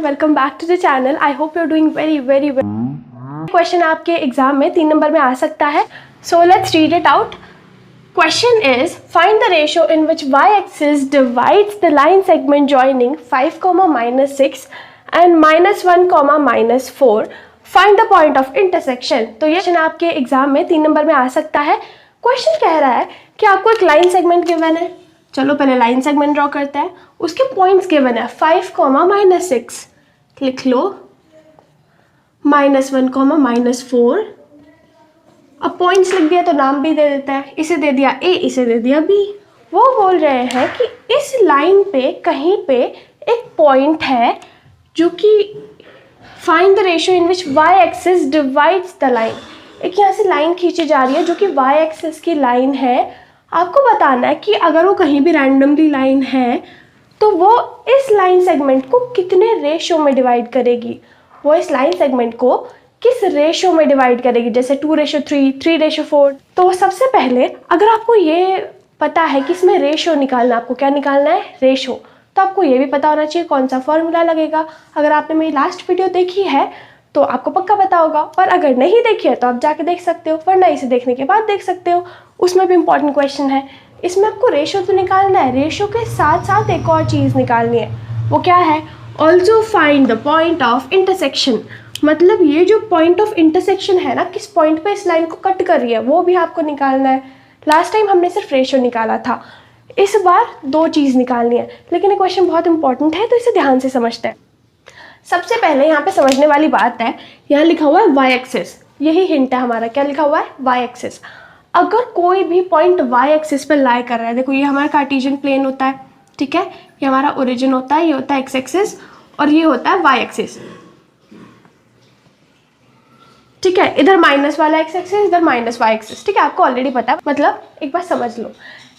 Welcome back to the channel. I hope you are doing very well. Question आपके exam में 3 number में आ सकता है, so let's read it out. Question is, find the ratio in which y-axis divides the line segment joining 5, -6 and -1, -4. Find the point of intersection. तो ये question आपके exam में 3 नंबर में आ सकता है। क्वेश्चन कह रहा है कि आपको एक लाइन सेगमेंट गिवन है। चलो पहले लाइन सेगमेंट ड्रॉ करते हैं। उसके पॉइंट्स गिवन है 5, -6 लिख लो, -1, -4। अब पॉइंट्स लिख दिया तो नाम भी दे देता है, इसे दे दिया ए, इसे दे दिया बी। वो बोल रहे हैं कि इस लाइन पे कहीं पे एक पॉइंट है जो कि find the ratio in which y axis divides the line. एक यहाँ से लाइन खींची जा रही है जो कि y एक्सिस की लाइन है। आपको बताना है कि अगर वो कहीं भी रैंडमली लाइन है तो वो इस लाइन सेगमेंट को कितने रेशियो में डिवाइड करेगी, वो इस लाइन सेगमेंट को किस रेशियो में डिवाइड करेगी, जैसे 2:3, 3:4। तो सबसे पहले अगर आपको ये पता है कि इसमें रेशियो निकालना, आपको क्या निकालना है, रेशियो, तो आपको ये भी पता होना चाहिए कौन सा फॉर्मूला लगेगा। अगर आपने मेरी लास्ट वीडियो देखी है तो आपको पक्का पता होगा, और अगर नहीं देखी है तो आप जाके देख सकते हो, वरना इसे देखने के बाद देख सकते हो, उसमें भी इंपॉर्टेंट क्वेश्चन है। इसमें आपको रेशियो तो निकालना है, रेशियो के साथ साथ एक और चीज़ निकालनी है। वो क्या है, also find the point of intersection. मतलब ये जो पॉइंट ऑफ इंटरसेक्शन है ना, किस पॉइंट पे इस लाइन को कट कर रही है, वो भी आपको निकालना है। लास्ट टाइम हमने सिर्फ रेशियो निकाला था, इस बार 2 चीज़ निकालनी है। लेकिन ये क्वेश्चन बहुत इंपॉर्टेंट है तो इसे ध्यान से समझते हैं। सबसे पहले यहाँ पे समझने वाली बात है, यहाँ लिखा हुआ है y एक्सिस, यही हिंट है हमारा। क्या लिखा हुआ है, y एक्सिस। अगर कोई भी पॉइंट y एक्सिस पर लाई कर रहा है, देखो ये हमारा कार्टेशियन प्लेन होता है, ठीक है, ये हमारा ओरिजिन होता है, ये होता है x एक्सिस और ये होता है y एक्सिस, ठीक है। इधर माइनस वाला x एक्सिस, इधर माइनस y एक्सिस, ठीक है, आपको ऑलरेडी पता है। मतलब एक बार समझ लो,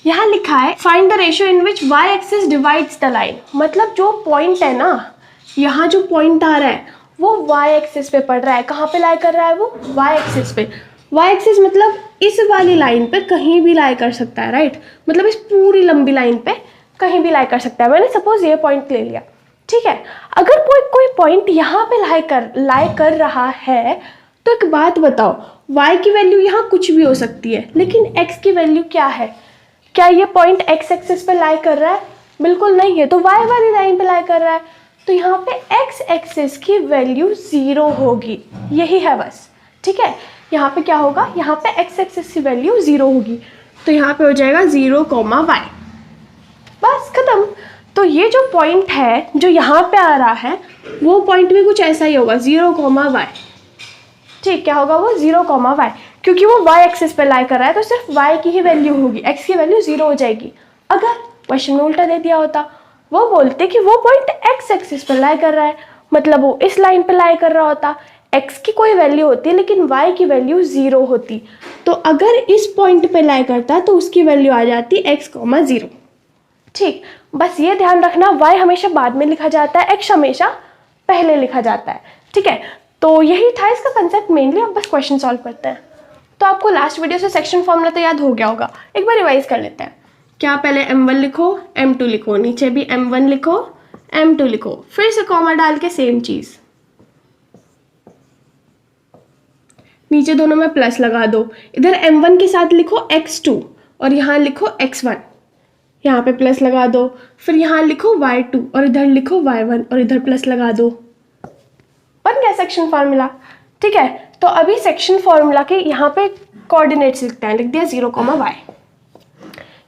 यहाँ लिखा है find the ratio in which y axis divides the line. मतलब जो पॉइंट है ना, यहाँ जो पॉइंट आ रहा है वो y एक्सिस पे पड़ रहा है। कहाँ पे लाई कर रहा है वो, y एक्सिस पे। y एक्सिस मतलब इस वाली लाइन पे कहीं भी लाई कर सकता है, राइट। मतलब इस पूरी लंबी लाइन पे कहीं भी लाई कर सकता है। मैंने सपोज ये पॉइंट ले लिया, ठीक है। अगर कोई पॉइंट यहाँ पे लाई कर रहा है तो एक बात बताओ, y की वैल्यू यहाँ कुछ भी हो सकती है, लेकिन x की वैल्यू क्या है। क्या ये पॉइंट x एक्सिस पे लाई कर रहा है, बिल्कुल नहीं है, तो y वाली लाइन पे लाई कर रहा है। तो यहाँ पे x एक्सिस की वैल्यू 0 होगी, यही है बस, ठीक है। यहाँ पे क्या होगा, यहाँ पे x एक्सिस की वैल्यू 0 होगी, तो यहाँ पे हो जाएगा 0, y, बस खत्म। तो ये जो पॉइंट है जो यहाँ पे आ रहा है वो पॉइंट भी कुछ ऐसा ही होगा, 0, y, ठीक। क्या होगा वो, 0, y, क्योंकि वो y एक्सिस पे लाई कर रहा है तो सिर्फ y की ही वैल्यू होगी, x की वैल्यू 0 हो जाएगी। अगर क्वेश्चन में उल्टा दे दिया होता, वो बोलते कि वो पॉइंट x एक्सिस पर लाई कर रहा है, मतलब वो इस लाइन पे लाई कर रहा होता, x की कोई वैल्यू होती लेकिन y की वैल्यू 0 होती। तो अगर इस पॉइंट पे लाई करता तो उसकी वैल्यू आ जाती x, 0, ठीक। बस ये ध्यान रखना, y हमेशा बाद में लिखा जाता है, x हमेशा पहले लिखा जाता है, ठीक है। तो यही था इसका कंसेप्ट मेनली। अब बस क्वेश्चन सॉल्व करते हैं। तो आपको लास्ट वीडियो से सेक्शन फॉर्मूला तो याद हो गया होगा, एक बार रिवाइज कर लेते हैं। क्या, पहले m1 लिखो, m2 लिखो, नीचे भी m1 लिखो, m2 लिखो, फिर से कॉमा डाल के सेम चीज, नीचे दोनों में प्लस लगा दो। इधर m1 के साथ लिखो x2 और यहाँ लिखो x1, यहाँ पे प्लस लगा दो। फिर यहाँ लिखो y2 और इधर लिखो y1 और इधर प्लस लगा दो। बन गया सेक्शन फॉर्मूला, ठीक है। तो अभी सेक्शन फॉर्मूला के यहाँ पे कोऑर्डिनेट्स लिखते हैं, लिख दिया 0, y,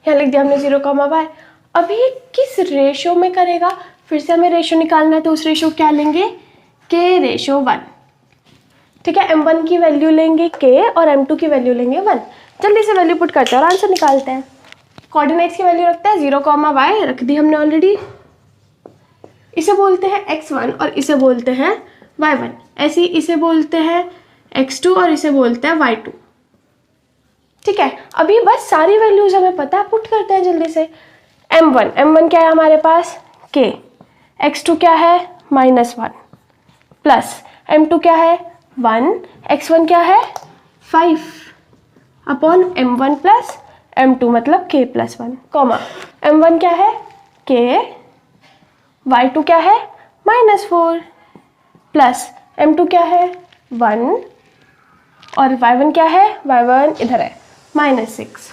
यहाँ लिख दिया हमने 0, y। अभी ये किस रेशियो में करेगा, फिर से हमें रेशियो निकालना है, तो उस रेशियो क्या लेंगे, k:1, ठीक है। m1 की वैल्यू लेंगे k और m2 की वैल्यू लेंगे 1। जल्दी से वैल्यू पुट करते हैं और आंसर निकालते हैं। कोऑर्डिनेट्स की वैल्यू रखते हैं 0, y, रख दी हमने ऑलरेडी। इसे बोलते हैं x1 और इसे बोलते हैं y1, ऐसे ही इसे बोलते हैं x2 और इसे बोलते हैं y2, ठीक है। अभी बस सारी वैल्यूज हमें पता है, पुट करते हैं जल्दी से। m1 क्या है हमारे पास, k, x2 क्या है, -1, प्लस m2 क्या है, 1, x1 क्या है, 5 अपॉन m1 प्लस m2 मतलब k+1, कॉमा m1 क्या है, k, y2 क्या है, -4, प्लस m2 क्या है 1 और y1 क्या है y1 इधर है -6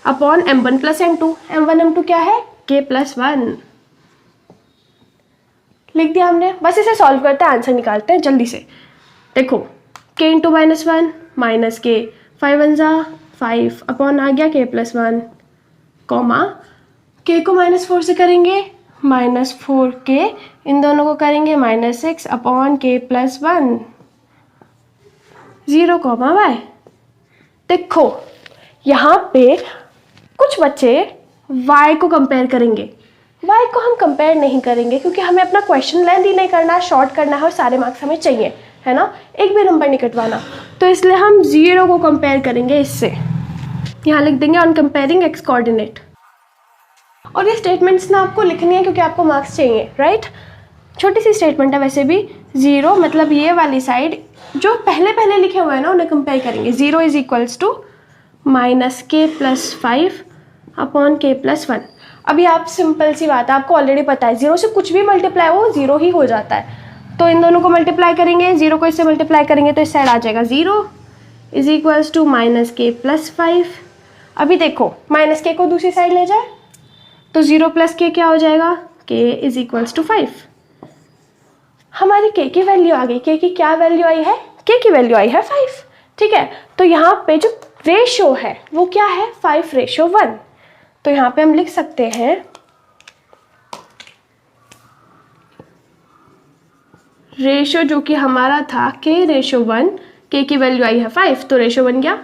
upon m1 plus m2 m1 m2 क्या है k प्लस 1 लिख दिया हमने। बस इसे सॉल्व करते हैं, आंसर निकालते हैं जल्दी से। देखो k इंटू -1 माइनस के 5 1 जा 5 अपॉन आ गया k प्लस 1 कॉमा k को -4 से करेंगे -4k इन दोनों को करेंगे -6 upon k plus 1 0 comma y। देखो यहाँ पे कुछ बच्चे y को कंपेयर करेंगे, y को हम कंपेयर नहीं करेंगे क्योंकि हमें अपना क्वेश्चन लेंथी नहीं करना है, शॉर्ट करना है और सारे मार्क्स हमें चाहिए, है ना, एक भी नंबर नहीं कटवाना। तो इसलिए हम 0 को कंपेयर करेंगे इससे। यहाँ लिख देंगे ऑन कंपेयरिंग एक्स कोऑर्डिनेट। और ये स्टेटमेंट्स ना आपको लिखनी है क्योंकि आपको मार्क्स चाहिए, राइट। छोटी सी स्टेटमेंट है वैसे भी। 0 मतलब ये वाली साइड जो पहले पहले लिखे हुए हैं ना उन्हें कंपेयर करेंगे। 0 is equals to -k plus 5 upon k plus 1। अभी आप सिंपल सी बात है, आपको ऑलरेडी पता है 0 से कुछ भी मल्टीप्लाई हो 0 ही हो जाता है। तो इन दोनों को मल्टीप्लाई करेंगे, 0 को इससे मल्टीप्लाई करेंगे तो इस साइड आ जाएगा 0 is equals to -k plus 5। अभी देखो -k को दूसरी साइड ले जाए तो 0 प्लस k क्या हो जाएगा k इज इक्वल्स टू 5। हमारी k की वैल्यू आ गई। k की क्या वैल्यू आई है, k की वैल्यू आई है 5, ठीक है। तो यहाँ पे जो रेशो है वो क्या है 5:1। तो यहाँ पे हम लिख सकते हैं रेशो जो कि हमारा था k/1, k की वैल्यू आई है 5 तो रेशो बन गया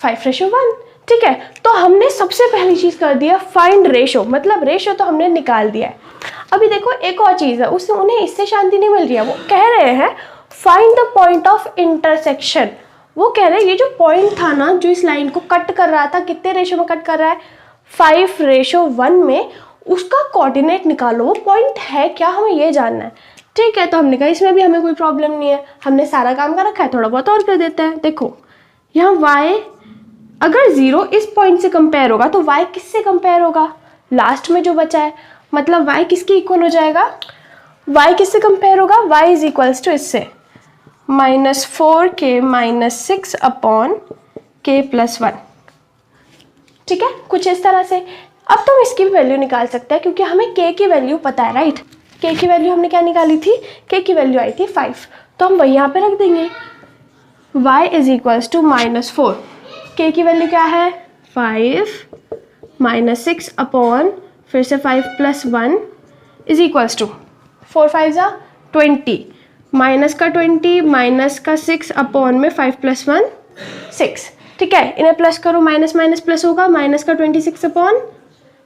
5:1, ठीक है। तो हमने सबसे पहली चीज कर दिया फाइंड रेशो, मतलब रेशो तो हमने निकाल दिया है। अभी देखो एक और चीज है, उससे उन्हें इससे शांति नहीं मिल रही है, वो कह रहे हैं find the point of intersection. वो कह रहे हैं ये जो पॉइंट था ना जो इस लाइन को कट कर रहा था, कितने रेशो में कट कर रहा है 5:1 में, उसका कोऑर्डिनेट निकालो। वो पॉइंट है क्या, हमें ये जानना है, ठीक है। तो हमने कहा इसमें भी हमें कोई प्रॉब्लम नहीं है, हमने सारा काम कर रखा है, थोड़ा बहुत और कर देते हैं। देखो यहाँ y अगर 0 इस पॉइंट से कंपेयर होगा तो y किससे कंपेयर होगा, लास्ट में जो बचा है, मतलब y किसके इक्वल हो जाएगा, y किससे कंपेयर होगा, y इज इक्वल्स टू इससे -4k -6 अपॉन k प्लस 1, ठीक है, कुछ इस तरह से। अब तो हम इसकी भी वैल्यू निकाल सकते हैं क्योंकि हमें k की वैल्यू पता है, राइट। k की वैल्यू हमने क्या निकाली थी, k की वैल्यू आई थी 5, तो हम वही यहाँ पे रख देंगे y is equals to -4, k की वैल्यू क्या है 5 -6 अपॉन फिर से 5 प्लस 1 इज इक्वल्स टू 4 5 जा 20, माइनस का 20 माइनस का 6 अपॉन में 5 प्लस 1 6, ठीक है। इन्हें प्लस करो, माइनस माइनस प्लस होगा, माइनस का 26 अपॉन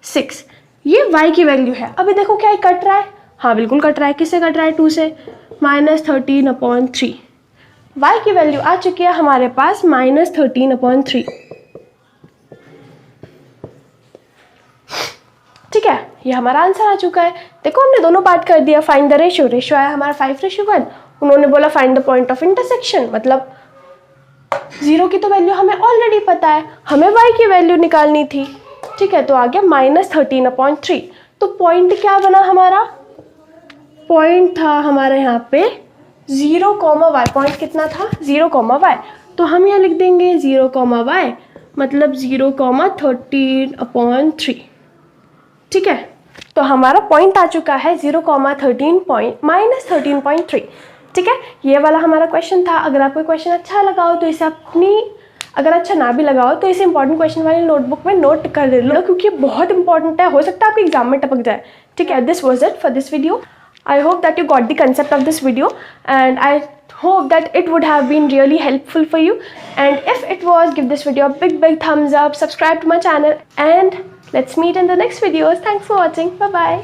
6, ये y की वैल्यू है। अभी देखो क्या कट रहा है, हाँ बिल्कुल कट रहा है, किससे कट रहा है 2 से, -13/3। y की वैल्यू आ चुकी है हमारे पास -13/3, ठीक है। ये हमारा आंसर आ चुका है। देखो हमने दोनों पार्ट कर दिया। फाइंड द रेशियो, रेशियो आया हमारा 5:1, उन्होंने बोला find the point of intersection, मतलब 0 की तो वैल्यू हमें ऑलरेडी पता है, हमें y की वैल्यू निकालनी थी, ठीक है। तो आ गया -13/3। तो पॉइंट क्या बना हमारा, पॉइंट था हमारा यहाँ पे 0, y। पॉइंट कितना था 0, y। तो हम यहाँ लिख देंगे 0, y मतलब 0, 13/3, ठीक है। तो हमारा पॉइंट आ चुका है 0, -13.3, ठीक है। ये वाला हमारा क्वेश्चन था। अगर आपको क्वेश्चन अच्छा लगा हो तो इसे अगर अच्छा ना भी लगा हो तो इसे इंपॉर्टेंट क्वेश्चन वाली नोटबुक में नोट कर लो क्योंकि ये बहुत इंपॉर्टेंट है, हो सकता है आपके एग्जाम में टपक जाए, ठीक है। This was it for this video. I hope that you got the concept of this video and I hope that it would have been really helpful for you, and if it was, give this video a big thumbs up, subscribe to my channel, and let's meet in the next videos. Thanks for watching. Bye bye.